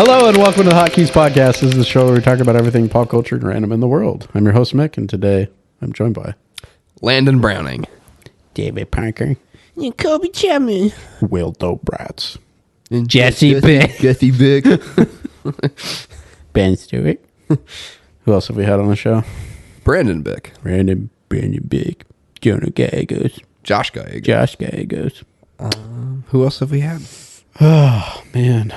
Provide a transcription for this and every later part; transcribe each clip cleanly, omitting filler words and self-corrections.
Hello and welcome to the Hotkeys podcast. This is the show where we talk about everything pop culture and random in the world. I'm your host, Mick, and today I'm joined by Landon Browning, David Parker, and Kobe Chapman, Will Dobrats, and Jesse Bick, Ben Stewart. Who else have we had on the show? Brandon Bick, Brandon Bick, Jonah Gallegos, Josh Gallegos. Josh Gallegos. Who else have we had? Oh, man.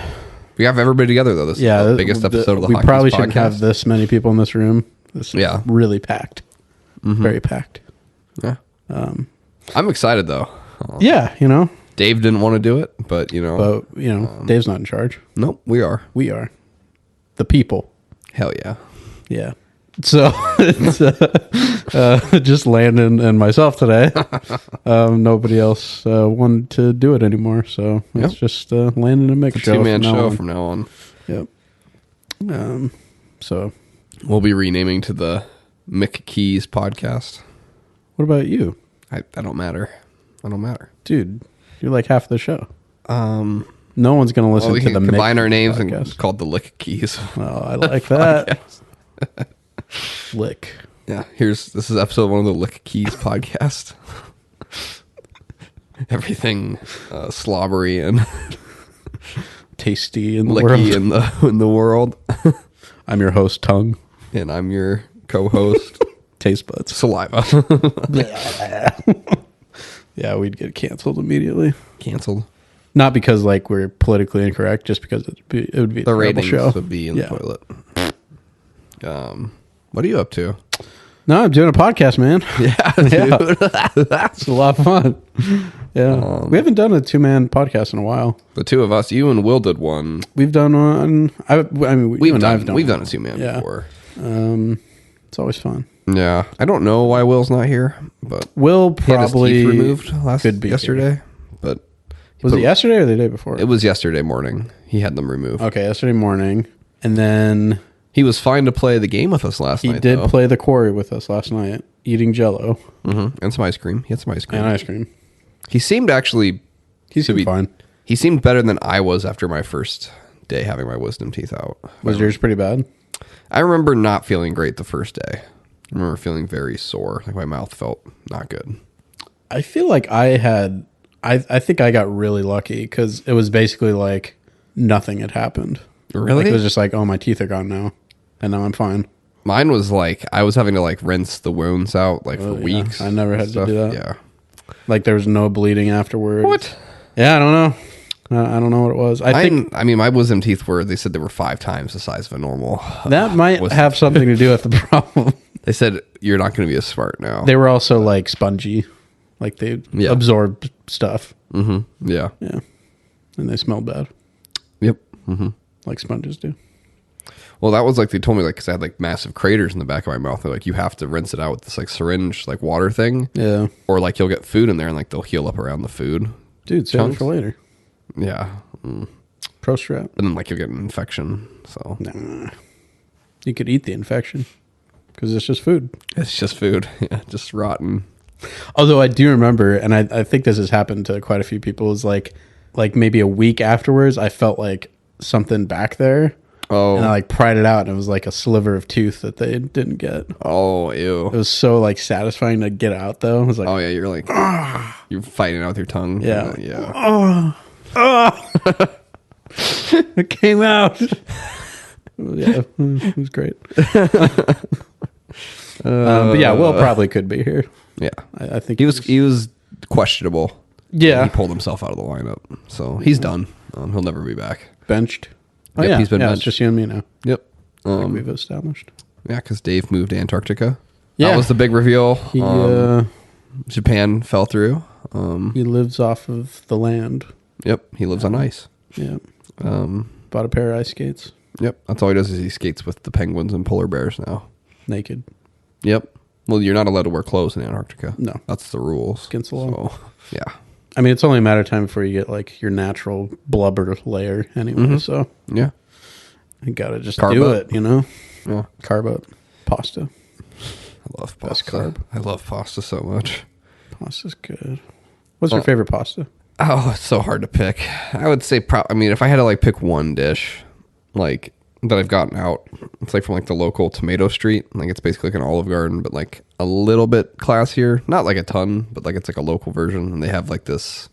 We have everybody together, though. This is the biggest episode of the Hotkeys podcast. We probably shouldn't have this many people in this room. This is really packed. Mm-hmm. Very packed. Yeah. I'm excited, though. Yeah, you know. Dave didn't want to do it, but, Dave's not in charge. Nope, we are. We are. The people. Hell yeah. Yeah. So, it's just Landon and myself today. Nobody else wanted to do it anymore, so it's just Landon and Mick show. Two-man show from now on. Yep. So we'll be renaming to the Mick Keys podcast. What about you? I don't matter. I don't matter. Dude, you're like half the show. No one's going to listen to the Mick combine our names podcast. And called the Lick Keys. Oh, I like that. Lick. Yeah, this is episode 1 of the Lick Keys podcast. Everything slobbery and tasty in the licky world. in the world. I'm your host, Tongue. And I'm your co-host, Taste Buds. Saliva. Yeah, we'd get canceled immediately. Canceled. Not because we're politically incorrect, just because it would be a the ratings show. would be in the toilet. What are you up to? No, I'm doing a podcast, man. Yeah, dude. It's a lot of fun. Yeah, we haven't done a 2-man podcast in a while. The two of us, you and Will, did one. We've done one. We've done a 2-man before. It's always fun. Yeah, I don't know why Will's not here, but Will probably he had his teeth removed yesterday. Here. But was it yesterday or the day before? It was yesterday morning. He had them removed. Okay, yesterday morning, and then he was fine to play the game with us last night. He did play the Quarry with us last night, eating Jell-O. Mm-hmm. And some ice cream. He had some ice cream. And ice cream. He seemed actually... He seemed fine. He seemed better than I was after my first day having my wisdom teeth out. Was yours pretty bad? I remember not feeling great the first day. I remember feeling very sore. Like my mouth felt not good. I feel like I think I got really lucky because it was basically like nothing had happened. Really? Like it was just like, oh, my teeth are gone now. And now I'm fine. Mine was like, I was having to rinse the wounds out for weeks. I never had to do that. Yeah. Like there was no bleeding afterwards. What? Yeah, I don't know. I don't know what it was. I think my wisdom teeth they said they were 5 times the size of a normal. That might have something to do with the problem. They said, you're not going to be as smart now. They were also spongy. Like they absorbed stuff. Mm-hmm. Yeah. Yeah. And they smelled bad. Yep. Mm-hmm. Like sponges do. Well, that was they told me because I had massive craters in the back of my mouth. They're you have to rinse it out with this syringe water thing. Yeah. Or you'll get food in there and they'll heal up around the food. Dude, save it for later. Yeah. Pro strap. And then you'll get an infection. So nah. You could eat the infection because it's just food. It's just food. Yeah, just rotten. Although I do remember, and I think this has happened to quite a few people, is like maybe a week afterwards, I felt something back there. Oh. And I pried it out, and it was a sliver of tooth that they didn't get. Oh, ew. It was so satisfying to get out, though. It was oh yeah, you're you're fighting out with your tongue. Yeah. Yeah. It came out. Yeah, it was great. But yeah, Will probably could be here. Yeah, I think he was questionable. Yeah, he pulled himself out of the lineup, so he's done. He'll never be back. Benched. Oh yep, yeah, he's been benched. It's just you and me now. Yep, we've established. Yeah, because Dave moved to Antarctica. Yeah, that was the big reveal. Japan fell through. He lives off of the land. Yep, he lives on ice. Yeah. Bought a pair of ice skates. Yep, that's all he does is he skates with the penguins and polar bears now. Naked. Yep. Well, you're not allowed to wear clothes in Antarctica. No. That's the rules. Against the law. So, yeah. I mean, it's only a matter of time before you get your natural blubber layer anyway, mm-hmm. So. Yeah. You gotta just carb do up. It, Yeah. Carb up. Pasta. I love pasta. Best carb. I love pasta so much. Pasta's good. What's your favorite pasta? Oh, it's so hard to pick. I would say, if I had to pick one dish, like that I've gotten out. It's like from like the local tomato street. Like it's basically like an Olive Garden, but like a little bit classier. Not like a ton, but like it's like a local version. And they have like this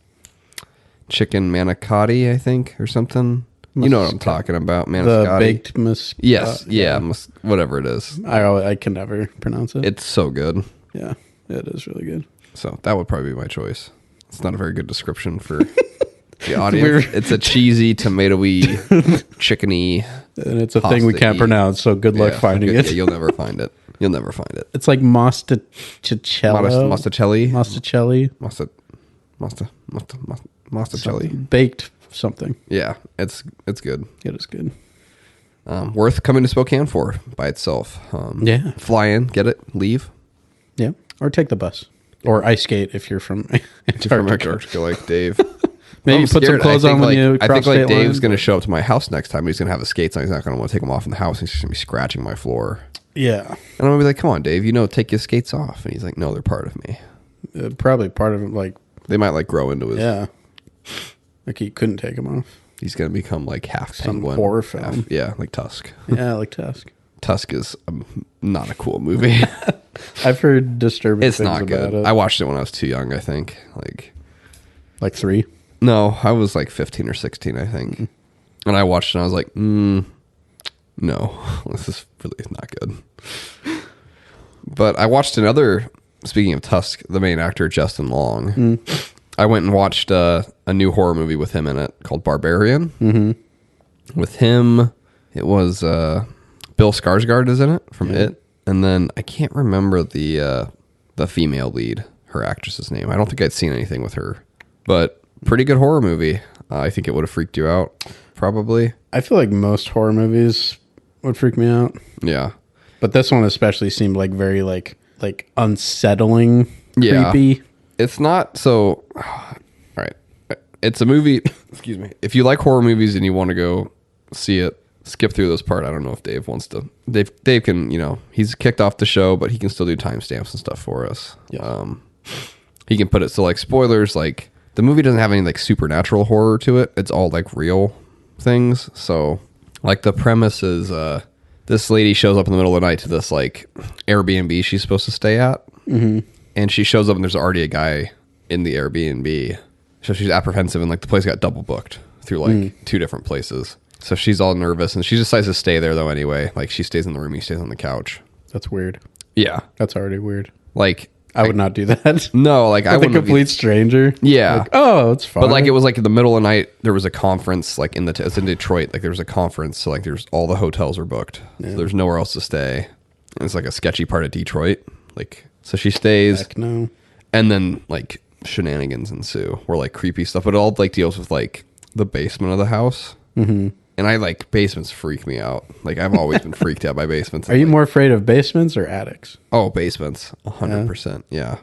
chicken manicotti, I think, or something. You know what I'm talking about, manicotti. The baked mus. Yes, whatever it is. I can never pronounce it. It's so good. Yeah, it is really good. So that would probably be my choice. It's not a very good description for the audience. It's a cheesy, tomatoey, chickeny, and it's a thing we can't pronounce. So good luck finding it. Yeah, you'll never find it. You'll never find it. It's like mostacello. Mostacelli. Baked something. Yeah, it's good. It is good. Worth coming to Spokane for by itself. Yeah. Fly in, get it, leave. Yeah. Or take the bus. Or ice skate if you're from Antarctica like Dave. Maybe put some clothes on when you cross I think like state Dave's line. going to show up to my house next time. He's going to have the skates on. He's not going to want to take them off in the house. He's just going to be scratching my floor. Yeah. And I'm going to be like, come on, Dave, take your skates off. And he's like, no, they're part of me. Probably part of it, like... They might like grow into his... Yeah. Like he couldn't take them off. He's going to become like half some penguin. horror film. Yeah, like Tusk. Yeah, like Tusk. Tusk is not a cool movie. I've heard disturbing it's things not good. about it. I watched it when I was too young, I think. Like 3? No, I was like 15 or 16, I think. Mm-hmm. And I watched it and I was like, no, this is really not good. But I watched another, speaking of Tusk, the main actor, Justin Long. Mm. I went and watched a new horror movie with him in it called Barbarian. Mm-hmm. With him, it was Bill Skarsgård is in it from It. And then I can't remember the female lead, her actress's name. I don't think I'd seen anything with her. But pretty good horror movie. I think it would have freaked you out, probably. I feel like most horror movies would freak me out. Yeah. But this one especially seemed like very like unsettling, creepy. It's not so... All right. It's a movie... Excuse me. If you like horror movies and you want to go see it, skip through this part. I don't know if Dave wants to... Dave can, he's kicked off the show, but he can still do timestamps and stuff for us. Yeah. He can put it... So, like, spoilers, like... The movie doesn't have any, like, supernatural horror to it. It's all, like, real things. So, like, the premise is... this lady shows up in the middle of the night to this, like, Airbnb she's supposed to stay at. Mm-hmm. And she shows up and there's already a guy in the Airbnb. So she's apprehensive and, like, the place got double booked through, like, 2 different places. So she's all nervous and she decides to stay there, though, anyway. Like, she stays in the room, he stays on the couch. That's weird. Yeah. That's already weird. Like... I would not do that. No, like I would. A complete stranger. Yeah. Like, oh, it's fine. But like it was like in the middle of the night, there was a conference like it's in Detroit. Like there was a conference, so like there's all the hotels are booked. Yeah. So there's nowhere else to stay. And it's like a sketchy part of Detroit. Like so she stays. Heck no. And then like shenanigans ensue, or like creepy stuff. But it all like deals with like the basement of the house. Mm-hmm. And I like basements freak me out. Like I've always been freaked out by basements. Are you more afraid of basements or attics? Oh, basements, 100%. Yeah.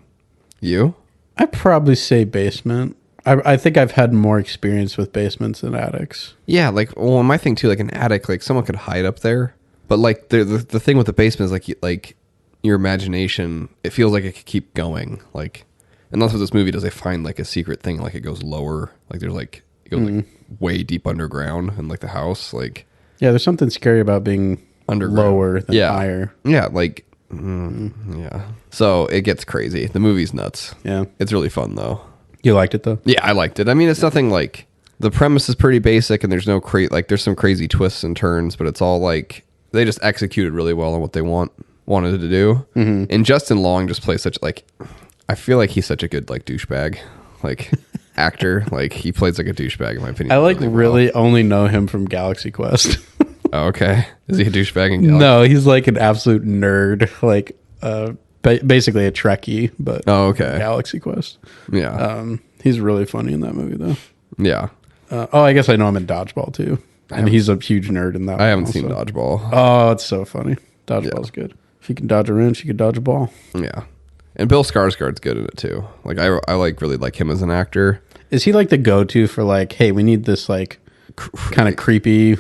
You? I'd probably say basement. I think I've had more experience with basements than attics. Yeah, like well, my thing too, like an attic, like someone could hide up there. But like the thing with the basement is like your imagination. It feels like it could keep going. Like, and that's what this movie does. They find like a secret thing, like it goes lower. Like there's like it goes like way deep underground in like the house. Like yeah, there's something scary about being underground. Lower than higher. Yeah, like yeah. So it gets crazy. The movie's nuts. Yeah, it's really fun though. You liked it though? Yeah, I liked it. I mean, it's nothing like the premise is pretty basic, and there's no there's some crazy twists and turns, but it's all like they just executed really well on what they wanted to do. Mm-hmm. And Justin Long just plays such like I feel like he's such a good like douchebag like actor. Like he plays like a douchebag in my opinion. I like really only know him from Galaxy Quest. Oh, okay. Is he a douchebag in Galaxy? No, he's like an absolute nerd. Like basically a Trekkie, but Galaxy Quest. Yeah. He's really funny in that movie though. Yeah. I guess I know him in Dodgeball too. And he's a huge nerd in that. I haven't seen Dodgeball. Oh, it's so funny. Dodgeball's good. If you can dodge a wrench, you can dodge a ball. Yeah. And Bill Skarsgård's good in it too. Like I like really like him as an actor. Is he like the go-to for like, hey, we need this like kind of creepy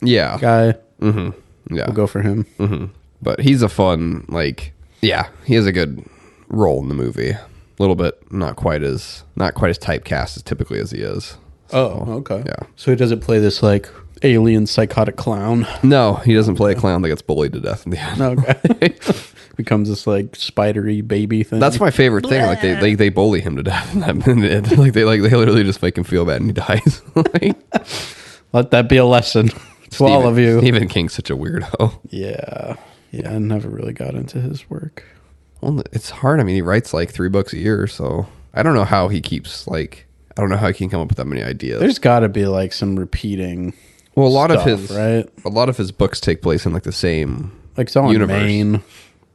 guy? Mm-hmm. Yeah. We'll go for him. Mm-hmm. But he's a fun, like, yeah, he has a good role in the movie. A little bit not quite as typecast as typically as he is. So, okay. Yeah. So he doesn't play this like alien psychotic clown. No, he doesn't play a clown that gets bullied to death in the end. Okay. Becomes this like spidery baby thing. That's my favorite thing. Like they bully him to death in that minute. They literally just make him feel bad and he dies. Like, let that be a lesson to all of you. Stephen King's such a weirdo. Yeah. I never really got into his work. Well, it's hard. I mean, he writes like 3 books a year, so I don't know how he keeps like. I don't know how he can come up with that many ideas. There's got to be like some repeating. Well, a lot of his books take place in like the same like it's all universe. In Maine.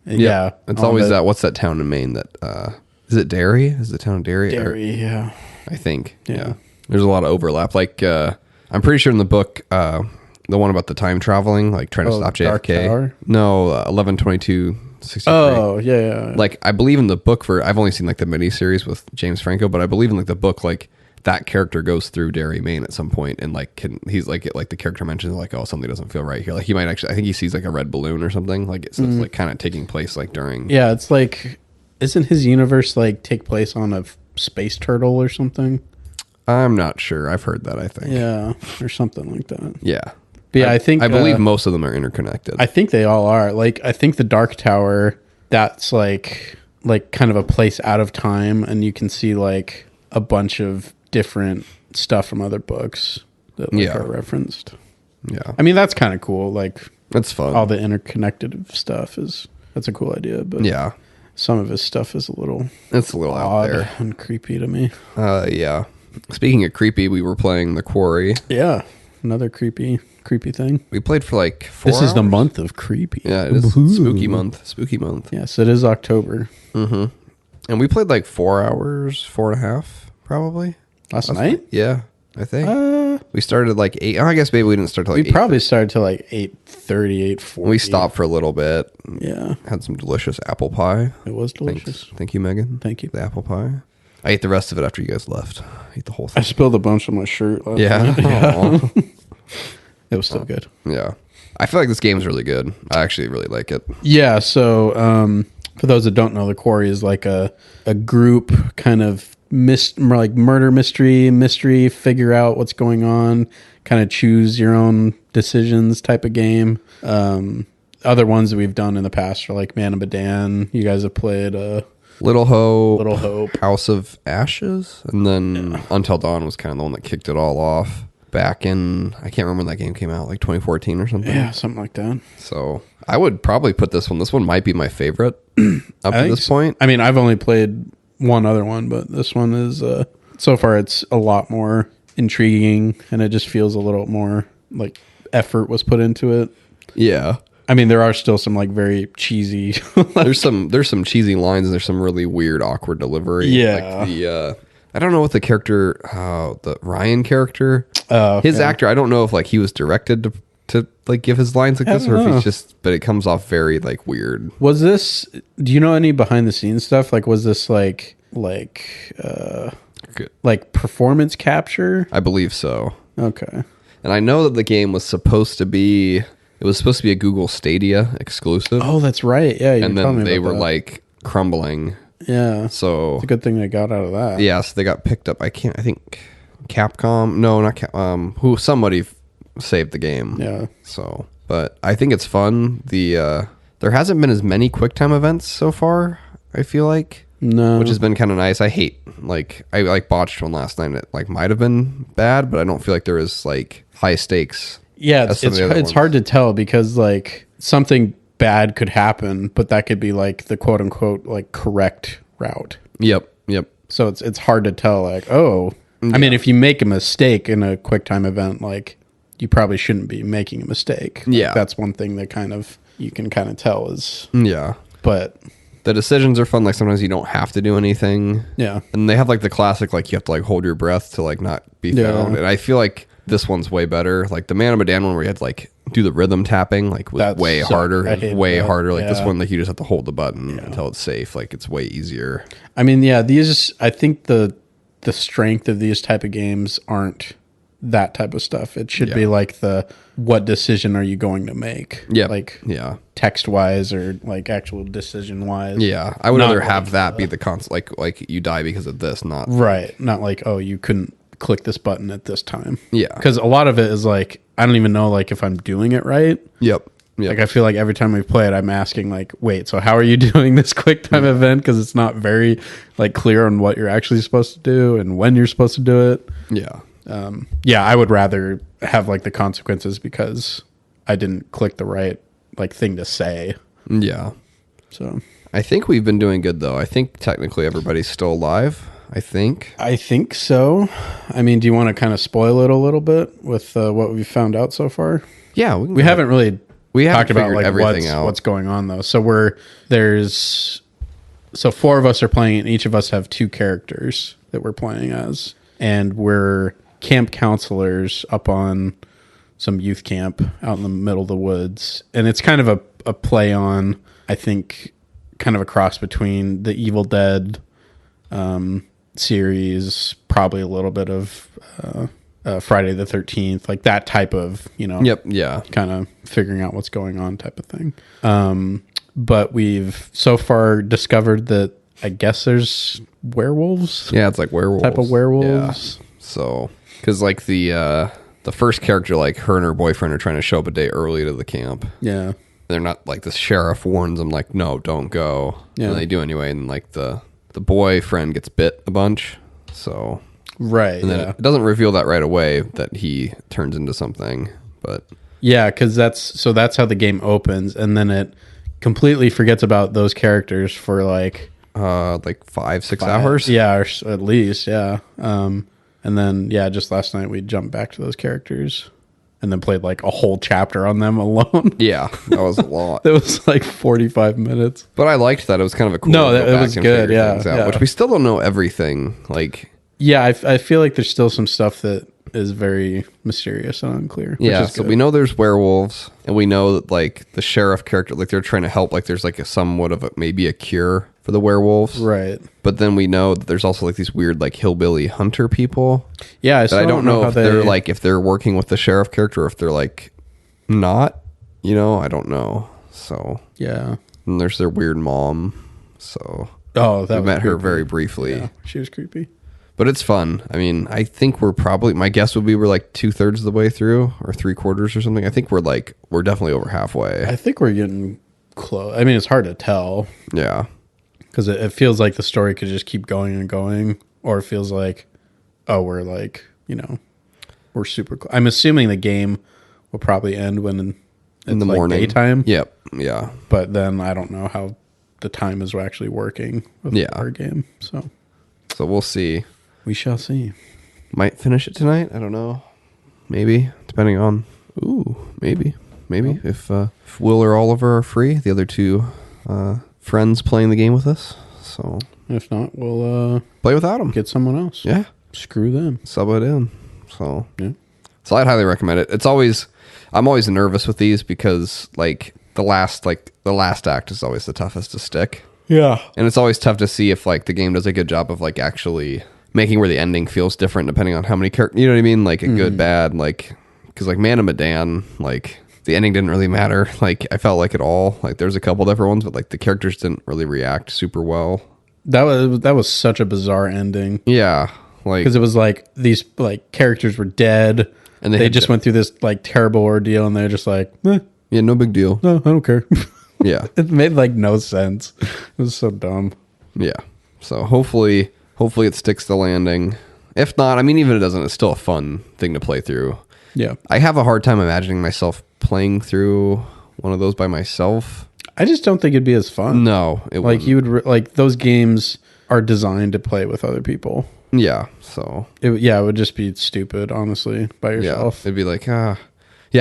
Yeah, it's always that. What's that town in Maine that? Is it Derry? Is the town Derry? Derry, yeah. I think. Yeah. There's a lot of overlap. Like I'm pretty sure in the book, the one about the time traveling, like trying to stop JFK. Dark Tower? No, 11/22/63. Oh, yeah. Like I believe in the book I've only seen like the miniseries with James Franco, but I believe in like the book like. That character goes through Derry, Maine at some point, and like he's like the character mentions like, oh, something doesn't feel right here. Like he might actually, I think he sees like a red balloon or something. Like it's like kind of taking place like during. Yeah, it's like, isn't his universe like take place on a space turtle or something? I'm not sure. I've heard that. I think. Yeah, or something like that. Yeah, but yeah, I believe most of them are interconnected. I think they all are. Like I think the Dark Tower, that's like kind of a place out of time, and you can see like a bunch of different stuff from other books that are referenced. Yeah. I mean, that's kind of cool. Like that's fun. All the interconnected stuff that's a cool idea, but yeah, some of his stuff is a little out there and creepy to me. Yeah. Speaking of creepy, we were playing the Quarry. Yeah. Another creepy thing. We played for like 4 hours. This is the month of creepy. Yeah, it is spooky month. Yes, it is October. Mm-hmm. And we played like 4 hours, 4.5 probably. Last night? Yeah, I think. We started like 8. I guess maybe we didn't start till like 8. We probably started till like 8:30, 8:40. We stopped for a little bit. Yeah. Had some delicious apple pie. It was delicious. Thank you, Megan. Thank you. The apple pie. I ate the rest of it after you guys left. I ate the whole thing. I spilled a bunch on my shirt last night. Yeah. It was still good. Yeah. I feel like this game's really good. I actually really like it. Yeah, so for those that don't know, the Quarry is like a group kind of like murder mystery, figure out what's going on, kind of choose your own decisions type of game. Other ones that we've done in the past are like Man of Medan. You guys have played Little Hope, House of Ashes, and then Until Dawn was kind of the one that kicked it all off back in, I can't remember when that game came out, like 2014 or something. Yeah, something like that. So I would probably put this one might be my favorite up to this point. I mean, I've only played one other one, but this one is so far it's a lot more intriguing, and it just feels a little more like effort was put into it. Yeah. I mean, there are still some like very cheesy. there's some cheesy lines, and there's some really weird, awkward delivery. Yeah. Like I don't know what the character, the Ryan character, his actor. I don't know if like he was directed to like give his lines like this, or if he's just. But it comes off very like weird. Was this? Do you know any behind the scenes stuff? Like, was this like performance capture? I believe so. Okay. And I know that the game was supposed to be. It was supposed to be a Google Stadia exclusive. Oh, that's right. Yeah. And then they were like crumbling. Yeah. So it's a good thing they got out of that. Yeah. So they got picked up. I think Capcom. No, not Capcom. Somebody saved the game. Yeah. So, but I think it's fun. There hasn't been as many QuickTime events so far. I feel like. No. Which has been kind of nice. I hate I botched one last night. And it like might have been bad, but I don't feel like there is like high stakes. Yeah, it's hard to tell because like something bad could happen, but that could be like the quote unquote like correct route. Yep. So it's hard to tell like, oh, I mean, if you make a mistake in a QuickTime event, like you probably shouldn't be making a mistake. Like, that's one thing that you can kind of tell is but the decisions are fun. Like sometimes you don't have to do anything. Yeah. And they have like the classic, like you have to like hold your breath to like not be found. And I feel like this one's way better. Like the Man of Medan one where you had to like do the rhythm tapping, like was way harder. Harder. Like this one, like you just have to hold the button until it's safe. Like it's way easier. I mean, I think the strength of these type of games aren't that type of stuff. It should be like what decision are you going to make? Yeah. Like text wise or like actual decision wise. Yeah. I would rather have that be the concept. Like you die because of this, not right. Not like, oh, you couldn't click this button at this time. Yeah. Because a lot of it is like, I don't even know like if I'm doing it right. Yep. Like I feel like every time we play it, I'm asking like, wait, so how are you doing this quick time event? Because it's not very like clear on what you're actually supposed to do and when you're supposed to do it. Yeah. Yeah, I would rather have like the consequences because I didn't click the right like thing to say. Yeah. So I think we've been doing good though. I think technically everybody's still alive. I think so. I mean, do you want to kind of spoil it a little bit with what we've found out so far? Yeah, we haven't really talked about like everything out. What's going on though. So so 4 of us are playing, and each of us have 2 characters that we're playing as, and we're camp counselors up on some youth camp out in the middle of the woods, and it's kind of a play on, I think, kind of a cross between the Evil Dead series, probably a little bit of Friday the 13th, like that type of, Yep. Yeah. kind of figuring out what's going on type of thing. But we've so far discovered that I guess there's werewolves. Yeah, it's like werewolves. Type of werewolves. Yeah. So, because like the first character, like her and her boyfriend are trying to show up a day early to the camp. Yeah. They're not like the sheriff warns them like, no, don't go. Yeah. And they do anyway. And like the boyfriend gets bit a bunch. So, Right. and then Yeah. it doesn't reveal that right away that he turns into something, but Yeah, because that's how the game opens, and then it completely forgets about those characters for like 5-6 hours. Yeah, or at least, yeah. And then just last night we jumped back to those characters and then played like a whole chapter on them alone. Yeah, that was a lot. That was like 45 minutes. But I liked that. It was kind of a cool. No, to go it back was and good, figure yeah, things out, yeah. which we still don't know everything. Like, Yeah, I feel like there's still some stuff that is very mysterious and unclear. yeah, which is so good. we know there's werewolves, and we know that like the sheriff character, like they're trying to help. Like, there's like somewhat of maybe a cure for the werewolves, Right. But then we know that there's also like these weird like hillbilly hunter people. Yeah, I don't know if they're like if they're working with the sheriff character or if they're like not. I don't know. So Yeah. and there's their weird mom. So Oh, that we was met her creepy. very briefly. Yeah, she was creepy. But it's fun. I mean, I think my guess would be we're like 2/3 of the way through or 3/4 or something. I think we're definitely over halfway. I think we're getting close. I mean, it's hard to tell Yeah. because it feels like the story could just keep going and going, or it feels like, oh, we're like, we're super close. I'm assuming the game will probably end when it's In the like morning. daytime. Yep. Yeah. But then I don't know how the time is actually working with Yeah. our game. So So we'll see. we shall see. Might finish it tonight. I don't know. Maybe. Depending on. Ooh, maybe. Maybe. If Will or Oliver are free. The other 2 friends playing the game with us. So If not, we'll play without them. get someone else. Yeah. Screw them. Sub it in. So. Yeah. So I'd highly recommend it. I'm always nervous with these because like the last act is always the toughest to stick. Yeah. And it's always tough to see if like the game does a good job of like actually making where the ending feels different depending on how many characters, you know what I mean? Like a good, bad, like, cause like Man of Medan, like the ending didn't really matter. Like I felt like at all, like there's a couple different ones, but like the characters didn't really react super well. That was such a bizarre ending. Yeah. Like, Because it was like these like characters were dead, And they had just went through this like terrible ordeal, and they're just like, yeah, no big deal. no, I don't care. Yeah. It made like no sense. It was so dumb. Yeah. So hopefully it sticks the landing. If not, I mean, even if it doesn't, it's still a fun thing to play through. Yeah, I have a hard time imagining myself playing through one of those by myself. I just don't think it'd be as fun. No, it like wouldn't. you would like those games are designed to play with other people. Yeah. So It would just be stupid, honestly, by yourself. it'd be like yeah.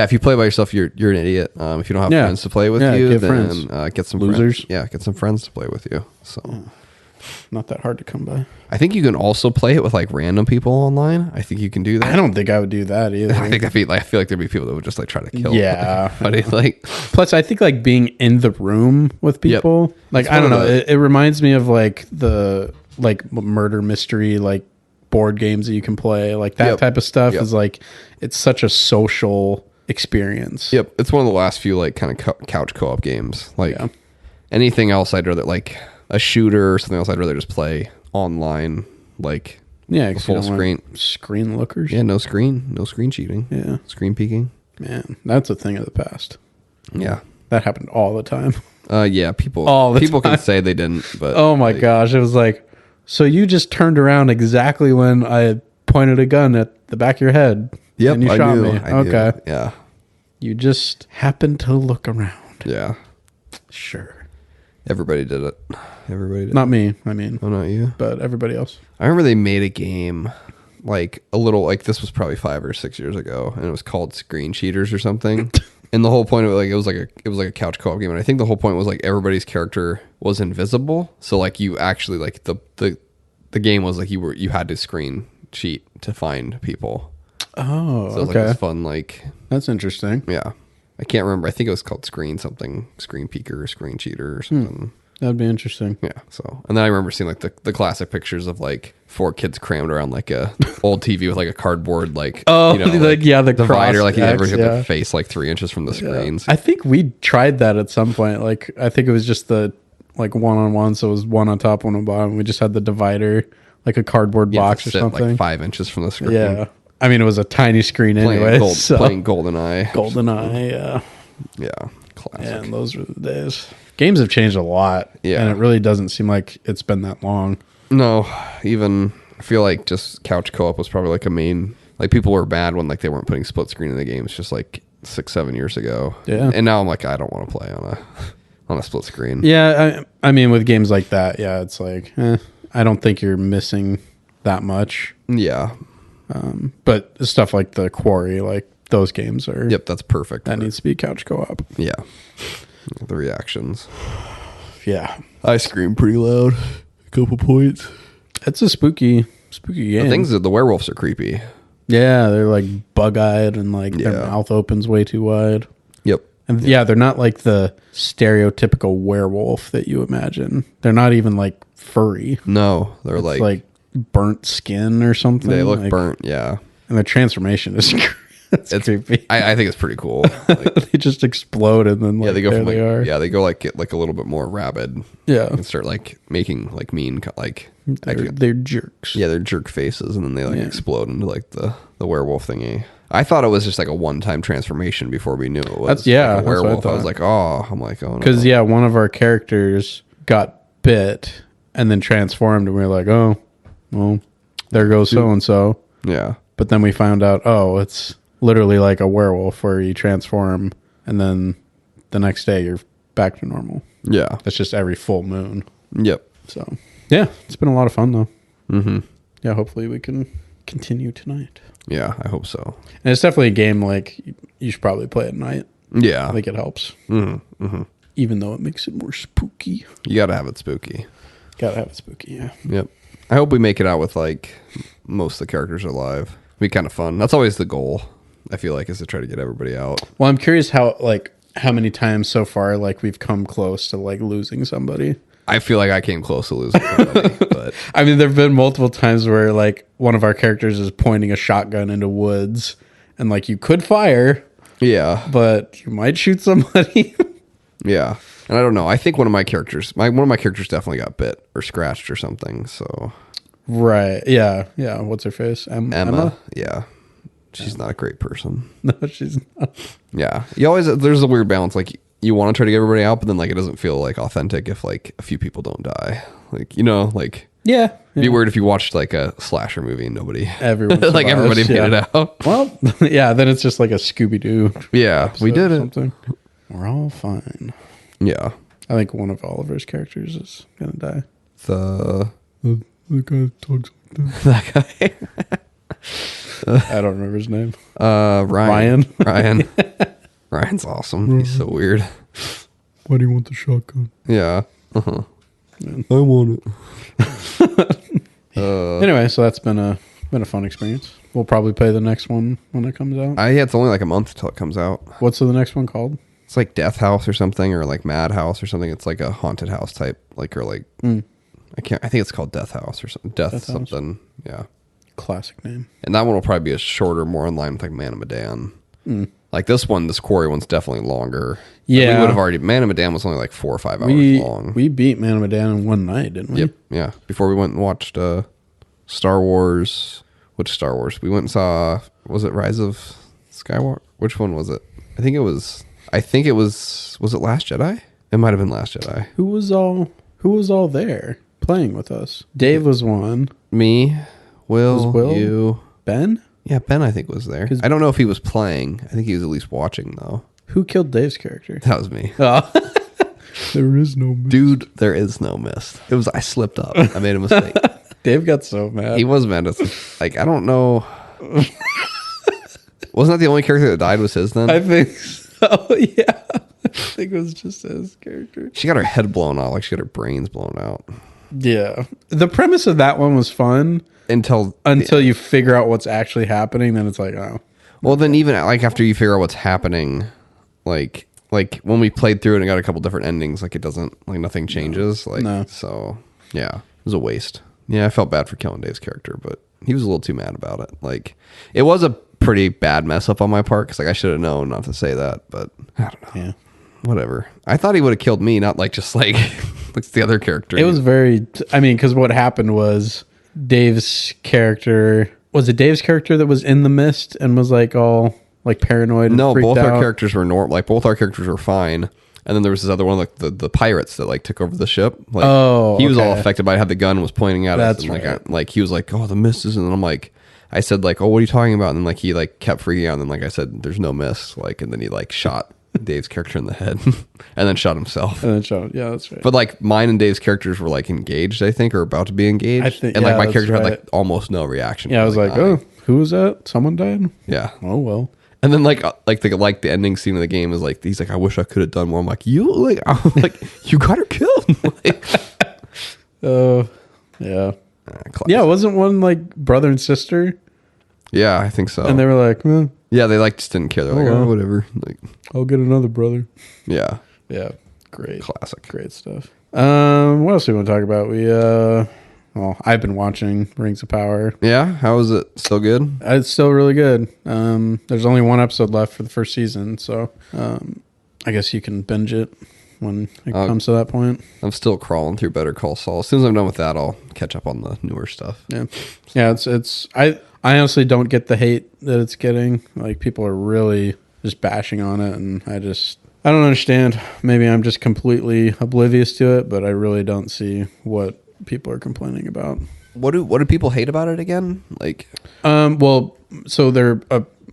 If you play by yourself, you're an idiot. If you don't have Yeah. friends to play with Yeah, you, get then friends. get some Losers. Friends. Yeah, get some friends to play with you. So Not that hard to come by. I think you can also play it with like random people online. I think you can do that. I don't think I would do that either. I feel like there'd be people that would just like try to kill. Yeah. everybody. Like Plus, I think like being in the room with people, like It's I don't one know, of the- it reminds me of like the like murder mystery like board games that you can play, like that Yep. type of stuff Yep. is like it's such a social experience. Yep, it's one of the last few like kind of couch co-op games. Like Yeah. anything else, I'd rather like a shooter or something else. I'd rather just play online, like Yeah, 'cause you full don't want screen. screen lookers. Yeah, no screen cheating. Yeah. screen peeking. Man, that's a thing of the past. Yeah. That happened all the time. Yeah, people can say they didn't, but oh my gosh, it was like, so you just turned around exactly when I pointed a gun at the back of your head. Yep, and you shot me. Okay. Yeah. You just happened to look around. Yeah. Sure. Everybody did it. Not me. I mean, Oh, not you. but everybody else. I remember they made a game like a little like this was probably 5 or 6 years ago, and it was called Screen Cheaters or something. And the whole point of it, like, it was like a couch co-op game, and I think the whole point was like everybody's character was invisible, so like you actually like the game was like you had to screen cheat to find people. Oh, So it was okay. like this fun, like, That's interesting. yeah. I can't remember. I think it was called Screen Peeker or Screen Cheater or something. That'd be interesting. Yeah. So, and then I remember seeing like the classic pictures of like 4 kids crammed around like a old TV with like a cardboard, like, Oh, you know, like, yeah, the divider, like everybody got yeah. their face like 3 inches from the screens. I think we tried that at some point. Like, I think it was just the like one-on-one, so it was one on top, one on bottom. We just had the divider, like a cardboard You have box to or sit, something. like 5 inches from the screen. Yeah. I mean, it was a tiny screen anyway. Playing GoldenEye. GoldenEye, yeah. Yeah. Classic. Yeah, and those were the days. Games have changed a lot. Yeah. And it really doesn't seem like it's been that long. No, even I feel like just couch co-op was probably like a main, like people were bad when like they weren't putting split screen in the games just like 6-7 years ago. Yeah. And now I'm like, I don't want to play on a split screen. Yeah, I mean, with games like that, yeah, it's like, I don't think you're missing that much. Yeah. But stuff like the Quarry, like those games are. Yep, that's perfect. That needs to be couch co-op. Yeah. The reactions. Yeah. I scream pretty loud. A couple points. It's a spooky game. The werewolves are creepy. Yeah, they're like bug-eyed and like their Yeah. mouth opens way too wide. Yep. And yeah, they're not like the stereotypical werewolf that you imagine. They're not even like furry. No, they're It's like burnt skin or something. they look like, burnt. Yeah. And their transformation is it's creepy. I think it's pretty cool. Like, They just explode and then like, yeah, they go there from like, they are. yeah, they go like get like a little bit more rabid Yeah. and start like making like mean like They're jerks. yeah, they're jerk faces, and then they like Yeah. explode into like the werewolf thingy. I thought it was just like a one-time transformation before we knew it was That's- yeah, like a that's what I werewolf. I thought. was like, oh no. Because yeah, one of our characters got bit and then transformed, and we were like, oh, well, there goes so and so. Yeah. But then we found out, oh, it's literally like a werewolf where you transform, and then the next day you're back to normal. Yeah. That's just every full moon. Yep. So yeah, it's been a lot of fun though. Mm-hmm. Yeah, hopefully we can continue tonight. Yeah, I hope so. And it's definitely a game like you should probably play at night. Yeah. I think it helps. Mm-hmm. Even though it makes it more spooky. You got to have it spooky. Gotta have it spooky, yeah. Yep. I hope we make it out with like most of the characters alive. Be kind of fun. That's always the goal. I feel like is to try to get everybody out. Well, I'm curious how many times so far like we've come close to like losing somebody. I feel like I came close to losing somebody, but I mean, there've been multiple times where like one of our characters is pointing a shotgun into woods, and like you could fire, yeah, but you might shoot somebody. yeah. And I don't know. I think one of my characters definitely got bit or scratched or something. So Right? Yeah. What's her face? Emma? Yeah, she's not a great person. No, she's not. Yeah, there's a weird balance. Like you want to try to get everybody out, but then like it doesn't feel like authentic if like a few people don't die. Like like. Yeah. It'd be weird if you watched like a slasher movie and nobody, Everyone like survives, everybody made yeah. it out. Well, yeah. Then it's just like a Scooby Doo. Yeah, we did it. Something. We're all fine. Yeah, I think one of Oliver's characters is gonna die. the guy that talks like that guy, that. I don't remember his name. Ryan. Ryan's awesome. He's so weird. Why do you want the shotgun? Yeah, I want it. Anyway, so that's been a fun experience. We'll probably play the next one when it comes out. Yeah, it's only like a month till it comes out. What's the next one called? It's like Death House or something, or like Mad House or something. It's like a haunted house type, like or like I think it's called Death House or something. Death something. Yeah. Classic name. And that one will probably be a shorter, more in line with like Man of Medan. Like this Quarry one's definitely longer. Yeah. We would have already, Man of Medan was only like 4 or 5 hours long. We beat Man of Medan in one night, didn't we? Yep. Yeah. Before we went and watched Star Wars. Which Star Wars? We went and saw, was it Rise of Skywalker? Which one was it? I think it was. Was it Last Jedi? It might have been Last Jedi. Who was all there playing with us? Dave was one. Me, Was Will? you, Ben? yeah, Ben. I think was there. I don't know if he was playing. I think he was at least watching though. Who killed Dave's character? That was me. Oh. There is no mist. Dude, there is no mist. It was I slipped up. I made a mistake. Dave got so mad. He was mad. Like I don't know. Wasn't that the only character that died was his then? I think so, yeah. I think it was just his character. She got her head blown out, like she got her brains blown out. Yeah. The premise of that one was fun Until you figure out what's actually happening, then it's like, oh. well, then even like after you figure out what's happening, like when we played through it and got a couple different endings, like it doesn't, like nothing changes. Like No. So yeah, it was a waste. Yeah, I felt bad for killing Dave's character, but he was a little too mad about it. Like it was a pretty bad mess up on my part because like I should have known not to say that, but I don't know. Yeah. Whatever. I thought he would have killed me, not like just like like the other character. It was very, I mean, because what happened was Dave's character, was it Dave's character that was in the mist and was like all like paranoid? No, and freaked both out? our characters were normal. Like both our characters were fine. And then there was this other one, like the pirates that like took over the ship. Like, he was all okay. affected by it, had the gun, was pointing at us. That's And like, right. like he was like, "Oh, the mist is," and I'm like, I said like, "Oh, what are you talking about?" And then like he like kept freaking out. And then like I said, "There's no mist." Like, and then he like shot Dave's character in the head, and then shot himself. And then shot, yeah, that's right. But like mine and Dave's characters were like engaged, I think, or about to be engaged. I think- and like yeah, my that's character had right. like almost no reaction. Yeah, I was like, dying. oh, who was that? Someone died? Yeah. Oh, well. And then like the ending scene of the game is like he's like, I wish I could have done more. I'm like, you like I'm like you got her killed. Like, Yeah. classic. Yeah, wasn't one like brother and sister? Yeah, I think so. And they were like, yeah, they like just didn't care. They're like, well. oh, whatever. Like, I'll get another brother. yeah, Yeah. Great. classic. Great stuff. What else do we want to talk about? Well, I've been watching Rings of Power. Yeah, how is it? Still good? It's still really good. There's only one episode left for the first season, so I guess you can binge it when it comes to that point. I'm still crawling through Better Call Saul. As soon as I'm done with that, I'll catch up on the newer stuff. Yeah. Yeah, it's I honestly don't get the hate that it's getting. Like people are really just bashing on it, and I don't understand. Maybe I'm just completely oblivious to it, but I really don't see what people are complaining about. What do people hate about it again? Like, Well, so they're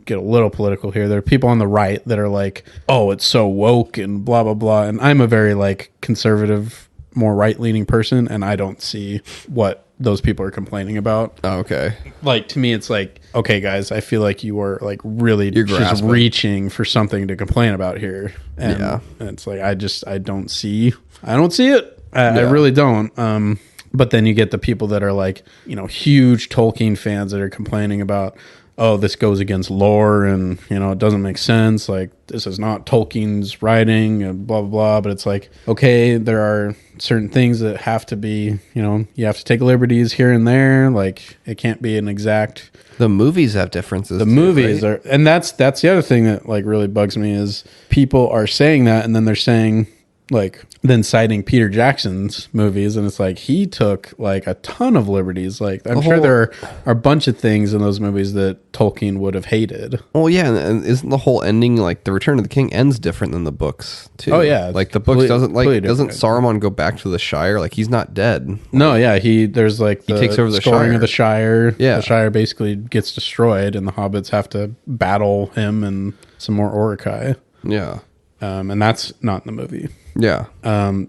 get a little political here. There are people on the right that are like, "Oh, it's so woke and blah blah blah," and I'm a very like conservative, more right leaning person, and I don't see what those people are complaining about. oh, okay, Like to me, it's like, okay, guys, I feel like you are like really You're just grasping. reaching for something to complain about here, and, Yeah. and it's like I don't see it. I Yeah. really don't. But then you get the people that are like, huge Tolkien fans that are complaining about, oh, this goes against lore and, it doesn't make sense. Like, this is not Tolkien's writing and blah, blah, blah. But it's like, okay, there are certain things that have to be, you have to take liberties here and there. Like, it can't be an exact. the movies have differences. The movies are, and that's the other thing that like really bugs me is people are saying that and then they're saying, like, then citing Peter Jackson's movies, and it's like he took like a ton of liberties. Like I'm sure there are a bunch of things in those movies that Tolkien would have hated. Well, yeah, and isn't the whole ending like the Return of the King ends different than the books too? Oh, yeah, like the books completely doesn't different. Saruman go back to the Shire? Like he's not dead. No, yeah, there's like the takes over the scoring Shire. of the Shire. Yeah. The Shire basically gets destroyed, and the hobbits have to battle him and some more Orcai. Yeah, And that's not in the movie. yeah,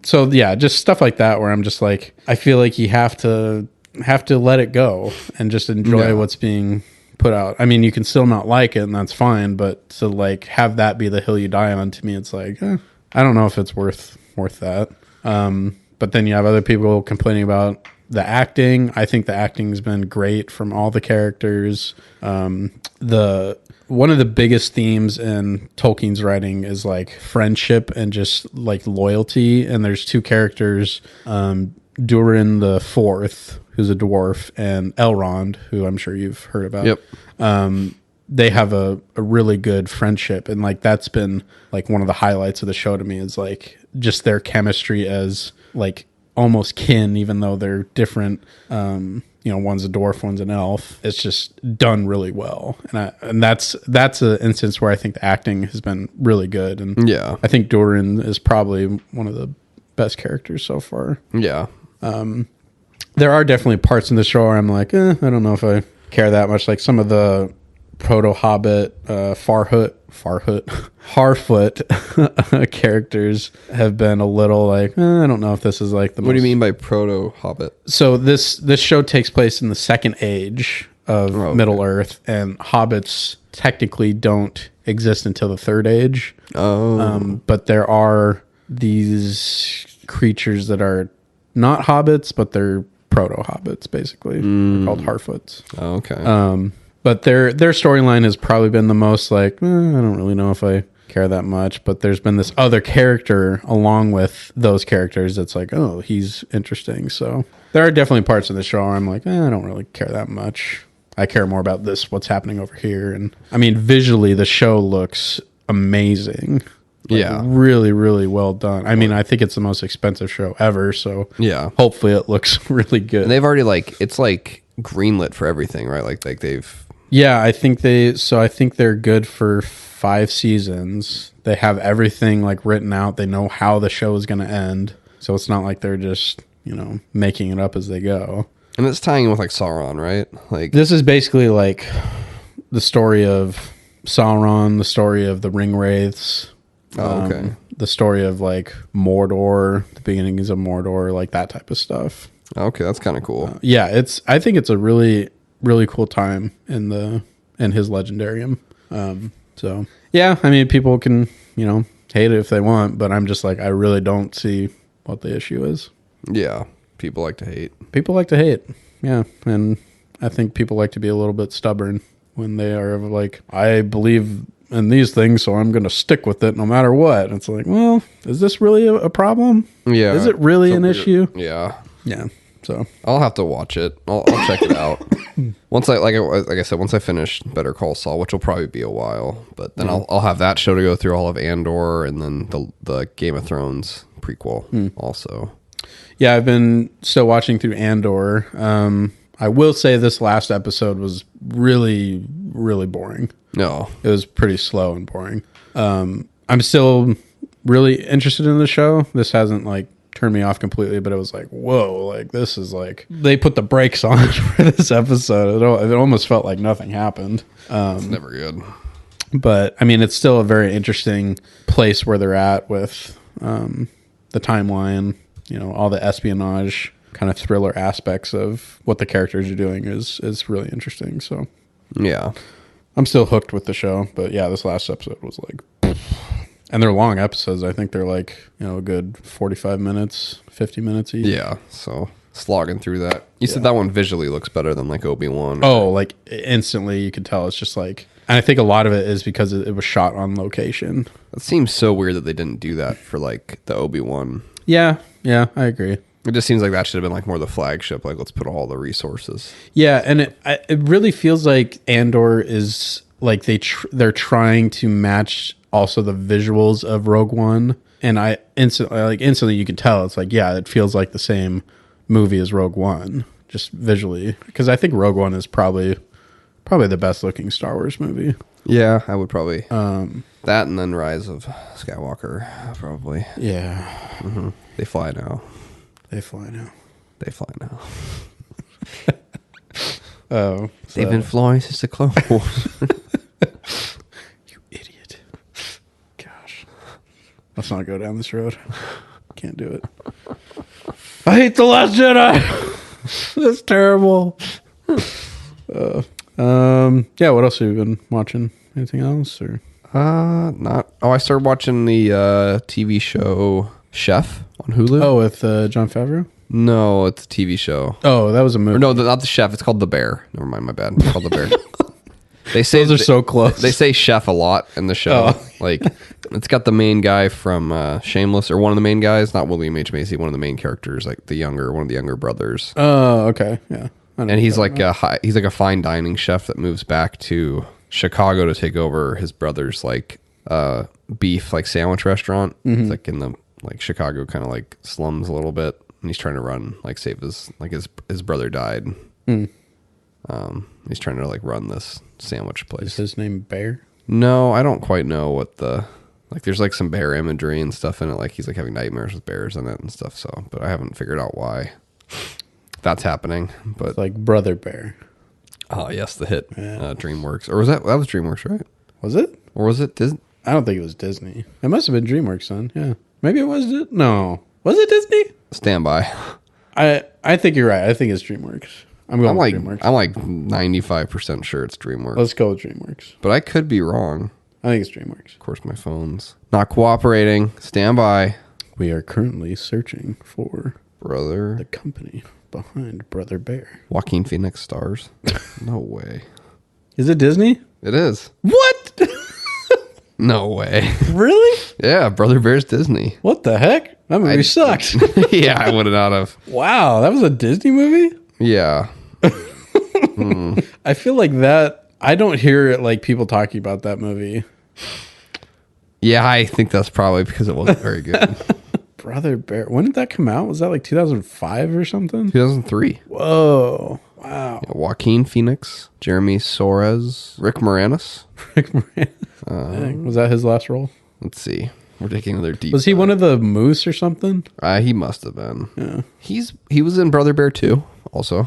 So yeah, just stuff like that where I'm just like, I feel like you have to let it go and just enjoy Yeah. what's being put out. I mean, you can still not like it, and that's fine, but to like have that be the hill you die on, to me, it's like, I don't know if it's worth that. But then you have other people complaining about the acting. I think the acting's been great from all the characters. One of the biggest themes in Tolkien's writing is like friendship and just like loyalty. And there's two characters, Durin the Fourth, who's a dwarf, and Elrond, who I'm sure you've heard about. Yep. They have a really good friendship, and like that's been like one of the highlights of the show to me is like just their chemistry as like almost kin, even though they're different. One's a dwarf, one's an elf. It's just done really well, and that's an instance where I think the acting has been really good. And yeah, I think Durin is probably one of the best characters so far. Yeah. There are definitely parts in the show where I'm like, I don't know if I care that much. Like some of the proto-hobbit, Harfoot characters have been a little like, I don't know if this is like the What do you mean by proto-hobbit? So this show takes place in the second age of Middle Earth, and hobbits technically don't exist until the third age. But there are these creatures that are not hobbits, but they're proto-hobbits, basically. They're called Harfoots. Oh, okay. But their storyline has probably been the most like, I don't really know if I care that much. But there's been this other character along with those characters that's like, oh, he's interesting. So there are definitely parts of the show where I'm like, I don't really care that much. I care more about what's happening over here. And I mean, visually, the show looks amazing. Like, really, really well done. I mean, I think it's the most expensive show ever. So yeah, hopefully it looks really good. And they've already it's like greenlit for everything, right? Like they've. Yeah, I think they're good for 5 seasons. They have everything like written out. They know how the show is going to end. So it's not like they're just, making it up as they go. And it's tying in with like Sauron, right? Like this is basically like the story of Sauron, the story of the Ringwraiths. Okay. The story of like Mordor, the beginnings of Mordor, like that type of stuff. Okay, that's kind of cool. I think it's a really, really cool time in his legendarium. So yeah, I mean, people can, hate it if they want, but I'm just like, I really don't see what the issue is. Yeah. People like to hate. People like to hate. Yeah. And I think people like to be a little bit stubborn when they are like, I believe in these things, so I'm going to stick with it no matter what. And it's like, well, is this really a problem? Yeah. Is it really an issue? Yeah. Yeah. So I'll have to watch it. I'll check it out. Once like I said, once I finish Better Call Saul, which will probably be a while, but then I'll have that show to go through, all of Andor, and then the Game of Thrones prequel also. Yeah, I've been still watching through Andor. I will say this last episode was really, really boring. No. It was pretty slow and boring. I'm still really interested in the show. This hasn't like turned me off completely, but it was like, whoa, like this is like they put the brakes on for this episode. It almost felt like nothing happened. It's never good. But I mean, it's still a very interesting place where they're at with the timeline. All the espionage kind of thriller aspects of what the characters are doing is really interesting. So yeah, I'm still hooked with the show. But yeah, this last episode was like, and they're long episodes. I think they're like, a good 45 minutes, 50 minutes each. Yeah. So slogging through that. You said that one visually looks better than like Obi-Wan. Oh, like instantly you could tell. It's just like, and I think a lot of it is because it was shot on location. It seems so weird that they didn't do that for like the Obi-Wan. Yeah, I agree. It just seems like that should have been like more the flagship. Like, let's put all the resources. Yeah, and it really feels like Andor is like they're trying to match also the visuals of Rogue One, and instantly you can tell it's like, yeah, it feels like the same movie as Rogue One, just visually, because I think Rogue One is probably the best looking Star Wars movie. Yeah, I would probably that, and then Rise of Skywalker, probably. Yeah, mm-hmm. They fly now. They fly now. Oh, they've been flying since the Clone Wars. You idiot! Gosh, let's not go down this road. Can't do it. I hate The Last Jedi. That's terrible. Yeah. What else have you been watching? Anything else or? Not. Oh, I started watching the TV show Chef on Hulu. Oh, with Jon Favreau? No, it's a TV show. Oh, that was a movie. Or no, not the Chef. It's called The Bear. Never mind, my bad. It's called The Bear. They say those are so close. They say chef a lot in the show. Oh. Like, it's got the main guy from Shameless, or one of the main guys, not William H. Macy, one of the main characters, like one of the younger brothers. Oh, okay, yeah. And he's like a fine dining chef that moves back to Chicago to take over his brother's like beef like sandwich restaurant. Mm-hmm. It's like in the like Chicago kind of like slums a little bit. and he's trying to run, like save his brother died. He's trying to like run this sandwich place. Is his name Bear? No, I don't quite know what there's like some bear imagery and stuff in it. Like he's like having nightmares with bears in it and stuff. So, but I haven't figured out why that's happening. But It's like Brother Bear. oh yes, the hit DreamWorks, or was that was DreamWorks, right? Was it? Or was it Disney? I don't think it was Disney. It must have been DreamWorks then. Yeah, maybe it was. No, was it Disney? Stand by. I think you're right. I think it's DreamWorks. I'm going with DreamWorks. I'm like 95% sure it's DreamWorks. Let's go with DreamWorks. But I could be wrong. I think it's DreamWorks. Of course, my phone's not cooperating. Stand by. We are currently searching for Brother. the company behind Brother Bear. Joaquin Phoenix stars. No way. Is it Disney? It is. What? No way. Really? Yeah, Brother Bear's Disney. What the heck? That movie sucked. Yeah, I would have not have. Wow, that was a Disney movie? Yeah. I feel like that. I don't hear it like people talking about that movie. Yeah, I think that's probably because it wasn't very good. Brother Bear. When did that come out? Was that like 2005 or something? 2003. Whoa. Wow. Yeah, Joaquin Phoenix, Jeremy Soares, Rick Moranis. Rick Moranis. Dang, was that his last role? Let's see. We're taking another deep. Was he one of the moose or something? He must have been. Yeah. He was in Brother Bear 2 also.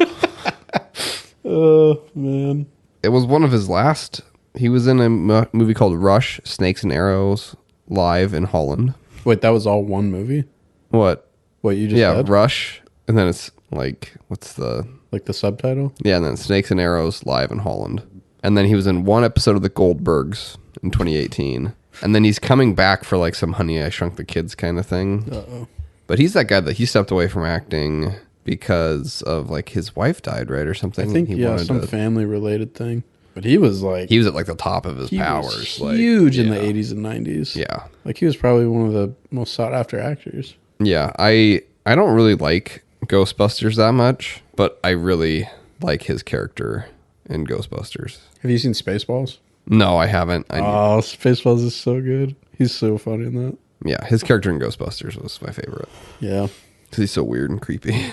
Oh, man. It was one of his last. He was in a movie called Rush, Snakes and Arrows, live in Holland. Wait, that was all one movie? What? What you just said? Rush, and then it's like, what's the... Like the subtitle? Yeah, and then Snakes and Arrows, live in Holland. And then he was in one episode of The Goldbergs in 2018. And then he's coming back for like some Honey, I Shrunk the Kids kind of thing. Uh-oh. But he's that guy that he stepped away from acting because of like his wife died, right, or something. I think, some family related thing. But he was like... He was at like the top of his powers. Was huge in the 80s and 90s. Yeah. Like he was probably one of the most sought after actors. Yeah, I don't really like Ghostbusters that much, but I really like his character in Ghostbusters. Have you seen Spaceballs? No, I haven't. Spaceballs is so good. He's so funny in that. Yeah, his character in Ghostbusters was my favorite. Yeah. Because he's so weird and creepy.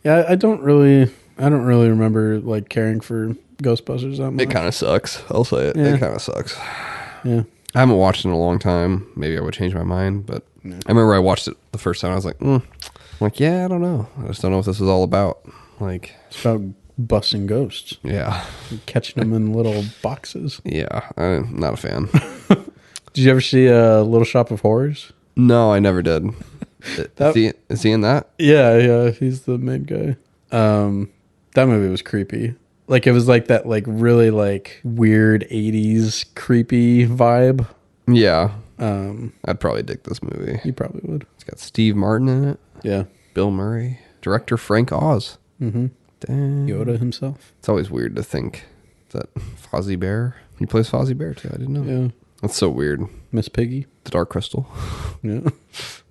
Yeah, I don't really remember like caring for Ghostbusters that much. It kind of sucks. I'll say it. Yeah. It kind of sucks. Yeah. I haven't watched it in a long time. Maybe I would change my mind, but I remember I watched it the first time. I was like, yeah, I don't know. I just don't know what this is all about. Like, It's about busting ghosts. yeah. Catching them in little boxes. Yeah, I'm not a fan. Did you ever see Little Shop of Horrors? No, I never did. Is he in that? Yeah, he's the main guy. That movie was creepy. Like it was like that like really like weird 80s creepy vibe. Yeah. I'd probably dig this movie. You probably would. It's got Steve Martin in it. Yeah. Bill Murray. Director Frank Oz. Mm-hmm. Dang. Yoda himself. It's always weird to think that Fozzie Bear. He plays Fozzie Bear too. I didn't know. Yeah. That's so weird. Miss Piggy. The Dark Crystal. Yeah.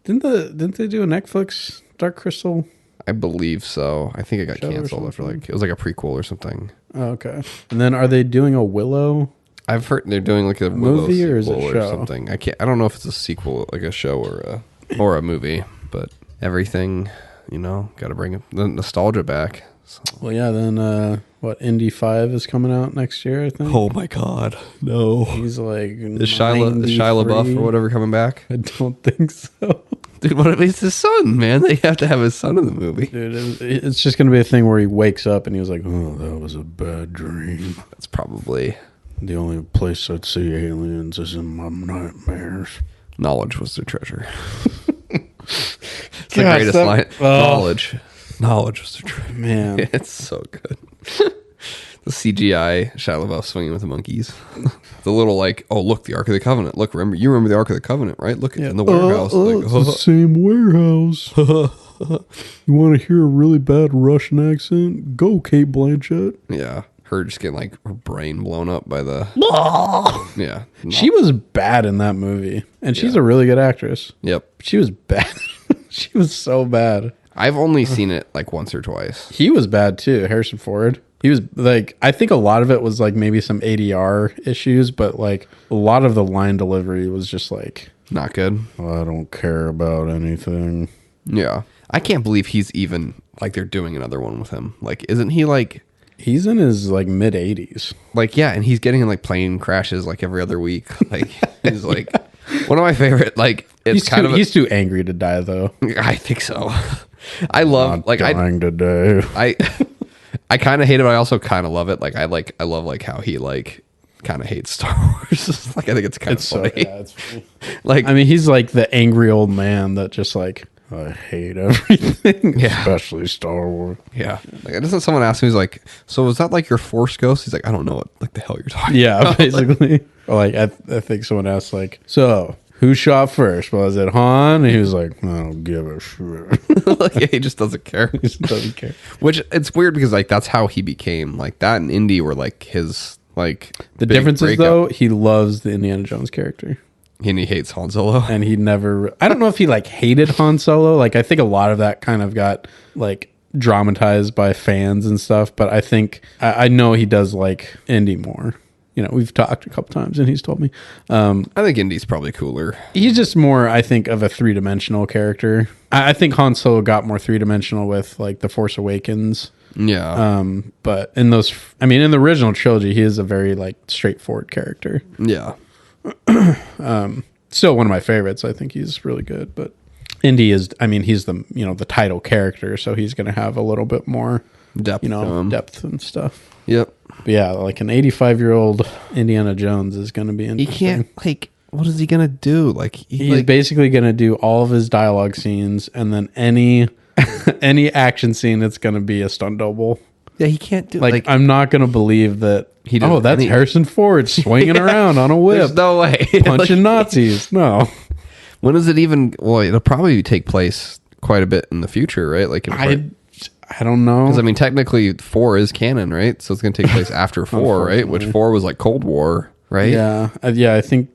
Didn't they do a Netflix Dark Crystal? I believe so. I think it got Show or canceled after something? like it was like a prequel or something. Oh, okay. And then are they doing a Willow? I've heard they're doing like a movie Willow or is it sequel show? something. I don't know if it's a sequel, like a show or a movie, but everything, got to bring the nostalgia back. So. Well, yeah. Then Indy 5 is coming out next year, I think. Oh my God, no! He's like Is Shia LaBeouf or whatever coming back? I don't think so. Dude, what if it's his son, man? They have to have his son in the movie. Dude, it's just going to be a thing where he wakes up and he was like, oh, that was a bad dream. That's probably... The only place I'd see aliens is in my nightmares. Knowledge was their treasure. It's the Gosh, greatest line. Knowledge was their treasure. Man. It's so good. The CGI Shia LaBeouf swinging with the monkeys. The little like, oh look, the Ark of the Covenant. Look, you remember the Ark of the Covenant, right? Look, it's in the warehouse. It's the same warehouse. You want to hear a really bad Russian accent? Go, Kate Blanchett. Yeah, her just getting like her brain blown up by the. Yeah, She was bad in that movie, and she's a really good actress. Yep, she was bad. She was so bad. I've only seen it like once or twice. He was bad too, Harrison Ford. He was like, I think a lot of it was like maybe some ADR issues, but like a lot of the line delivery was just like not good. I don't care about anything. Yeah. I can't believe he's even like they're doing another one with him. Like, isn't he like He's in his like mid 80s. like yeah, and he's getting in like plane crashes like every other week. Like he's like one of my favorite. Like it's He's too angry to die though. I think so. I love Not dying today. I kind of hate it, but I also kind of love it. Like I love like how he like kind of hates Star Wars. Like I think it's kind of funny. it's funny. Like I mean, he's like the angry old man that just like I hate everything, especially Star Wars. yeah. Like doesn't someone ask me? He's like, so was that like your Force ghost? He's like, I don't know what like the hell you're talking. Yeah, about. basically. Like I think someone asked like, so who shot first? Was it Han? And he was like, I don't give a shit. Like yeah, he just doesn't care. He just doesn't care. Which it's weird because like that's how he became like that. And Indy were like his like The big difference is breakup. though, he loves the Indiana Jones character. And he hates Han Solo. And he never, I don't know if he like hated Han Solo. Like I think a lot of that kind of got like dramatized by fans and stuff. But I think, I know he does like Indy more. You know, we've talked a couple times and he's told me. I think Indy's probably cooler. He's just more, I think, of a three-dimensional character. I think Han Solo got more three-dimensional with like The Force Awakens. Yeah. But in those, I mean, in the original trilogy, he is a very like straightforward character. Yeah. Still one of my favorites. I think he's really good. But Indy is, I mean, he's the, you know, the title character, so he's going to have a little bit more Depth. you know, depth and stuff. Yep. But yeah, like an 85-year-old Indiana Jones is going to be He interesting. can't like. What is he gonna do? Like He's basically going to do all of his dialogue scenes, and then any action scene, it's going to be a stunt double. yeah, he can't do Like, I'm not going to believe that. He did That's any- Harrison Ford swinging around on a whip, There's no way punching Nazis. No, When is it even? Well, it'll probably take place quite a bit in the future, right? Like, I don't know. because I mean, technically, 4 is canon, right? So it's going to take place after 4, right? Which 4 was like Cold War, right? Yeah, I think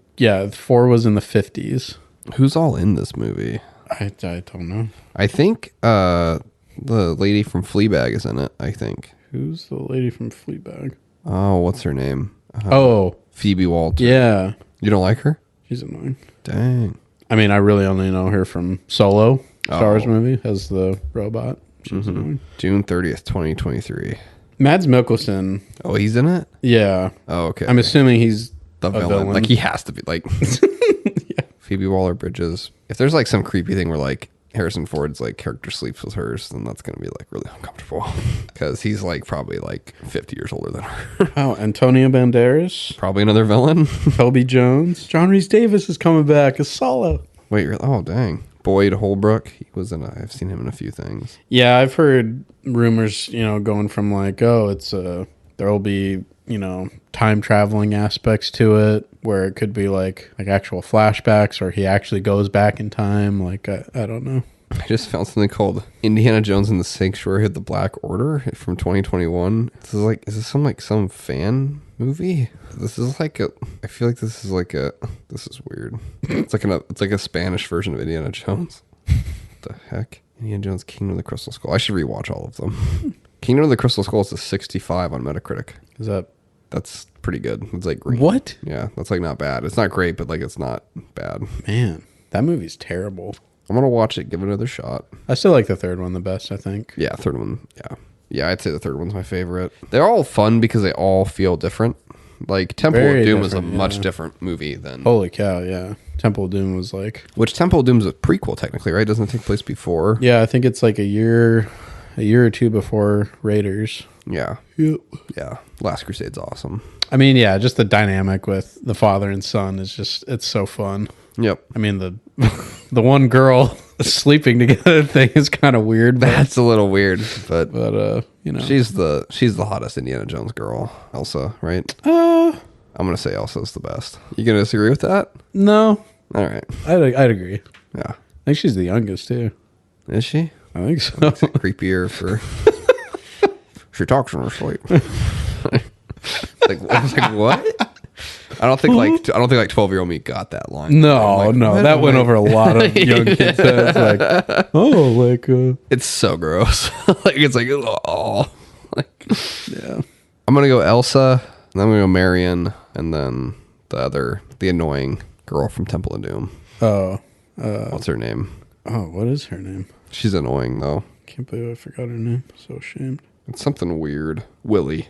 4 was in the 50s. Who's all in this movie? I don't know. I think the lady from Fleabag is in it. I think. Who's the lady from Fleabag? Oh, what's her name? Phoebe Walters. Yeah, You don't like her? she's annoying. Dang. I mean, I really only know her from Solo, Star Wars Oh. movie, as the robot. She's annoying. June 30th, 2023. Mads Mikkelsen. Oh, he's in it? Yeah, Oh, okay. I'm assuming he's the a villain. Like, he has to be, like... Phoebe Waller-Bridges. If there's, like, some creepy thing where, like, Harrison Ford's, like, character sleeps with hers, then that's going to be, like, really uncomfortable. Because he's, like, probably, like, 50 years older than her. Oh, Antonio Banderas, Probably another villain. Toby Jones, John Rhys Davis is coming back as Solo. Wait, oh, dang. Boyd Holbrook. He was in I've seen him in a few things. Yeah, I've heard rumors, you know, going from like, oh, it's there'll be, you know, time traveling aspects to it where it could be like actual flashbacks or he actually goes back in time. Like, I don't know. I just found something called Indiana Jones and the Sanctuary of the Black Order from 2021. Is this some fan movie? This is like I feel like this is weird. It's like a Spanish version of Indiana Jones. What the heck? Indiana Jones Kingdom of the Crystal Skull. I should rewatch all of them. Kingdom of the Crystal Skull is a 65 on Metacritic. That's pretty good. It's like green. What? Yeah, that's like not bad. It's not great, but like it's not bad. Man, that movie's terrible. I'm gonna watch it, give it another shot. I still like the third one the best, I think. Yeah, third one. Yeah, I'd say the third one's my favorite. They're all fun because they all feel different. Like Temple Very of Doom is a different, much yeah. different movie than Holy cow, yeah. Temple of Doom was like... which Temple of Doom's a prequel technically, right? Doesn't it take place before? Yeah, I think it's like a year or two before Raiders. Yeah. Yep. Yeah. Last Crusade's awesome. I mean, yeah, just the dynamic with the father and son is just, it's so fun. Yep. I mean, the one girl sleeping together thing is kind of weird, but That's a little weird, but you know. she's the hottest Indiana Jones girl, Elsa, right? I'm gonna say Elsa's the best. You gonna disagree with that? No, All right. I'd agree. Yeah. I think she's the youngest, too. Is she? I think so. Creepier for she talks in her sleep. I was like, what? I don't think like 12-year-old me got that line. No, Like, no, what that am went I- over a lot of young kids' heads. Like, It's so gross. Like it's like oh, like yeah. I'm gonna go Elsa, and then I'm gonna go Marion, and then the annoying girl from Temple of Doom. Oh, What's her name? what is her name? She's annoying though. Can't believe I forgot her name. So ashamed. It's something weird. Willie.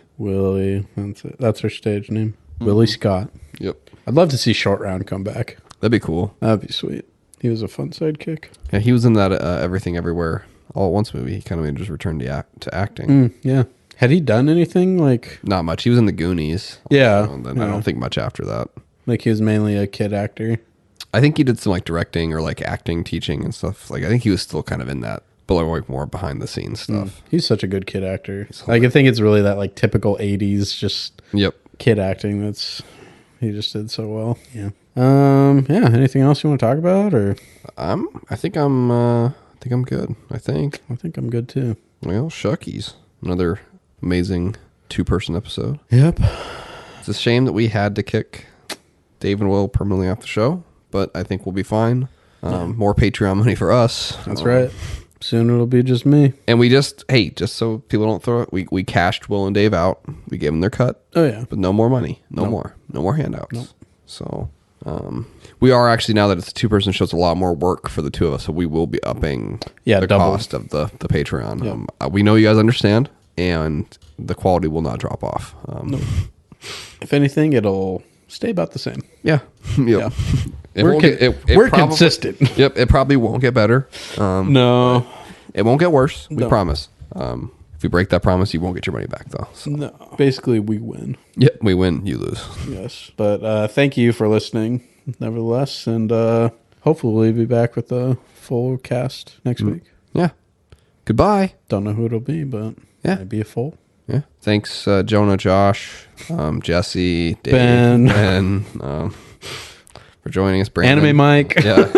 That's it. That's her stage name. Willie Scott. Yep. I'd love to see Short Round come back. That'd be cool. That'd be sweet. He was a fun sidekick. Yeah, he was in that Everything Everywhere All at Once movie. He kind of made his return to acting. Yeah. Had he done anything like... Not much. He was in the Goonies. Yeah. And then I don't think much after that. Like he was mainly a kid actor. I think he did some like directing or like acting, teaching and stuff. Like I think he was still kind of in that, but like more behind the scenes stuff. He's such a good kid actor. Like I think it's really that like typical 80s just kid acting he just did so well. Yeah. Anything else you want to talk about or I think I'm good. I think I'm good too. Well, Shuckies. Another amazing 2-person episode. Yep. It's a shame that we had to kick Dave and Will permanently off the show, but I think we'll be fine. More Patreon money for us. That's right. Soon it'll be just me. And we just so people don't throw it, we cashed Will and Dave out. We gave them their cut. Oh yeah. But no more money. No more handouts. Nope. So we are actually, now that it's a 2-person show, it's a lot more work for the two of us. So we will be upping the double. cost of the Patreon. Yep. We know you guys understand, and the quality will not drop off. Nope. If anything, it'll stay about the same. Yeah. Yep. Yeah. We're consistent. Yep. It probably won't get better. No. It won't get worse. We promise. If we break that promise, you won't get your money back, though. So. No. Basically, we win. Yep. We win. You lose. Yes. But thank you for listening, nevertheless. And hopefully we'll be back with a full cast next week. Yeah. Goodbye. Don't know who it'll be, but maybe a full. Yeah. Thanks, Jonah, Josh, Jesse, Dave, Ben, for joining us. Brandon. Anime Mike. Yeah.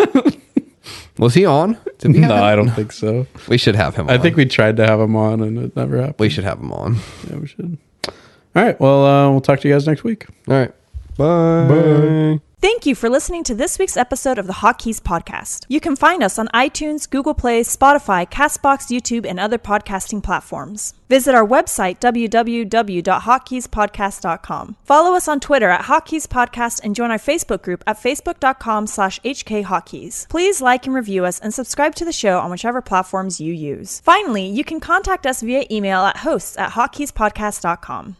Was he on? Did we have him? I don't think so. We should have him on. I think we tried to have him on and it never happened. We should have him on. Yeah, we should. All right. Well, we'll talk to you guys next week. All right. Bye. Bye. Thank you for listening to this week's episode of the Hotkeys podcast. You can find us on iTunes, Google Play, Spotify, CastBox, YouTube, and other podcasting platforms. Visit our website, www.hotkeyspodcast.com. Follow us on Twitter at Hotkeys Podcast and join our Facebook group at facebook.com/HKHotkeys. Please like and review us and subscribe to the show on whichever platforms you use. Finally, you can contact us via email at hosts@hotkeyspodcast.com.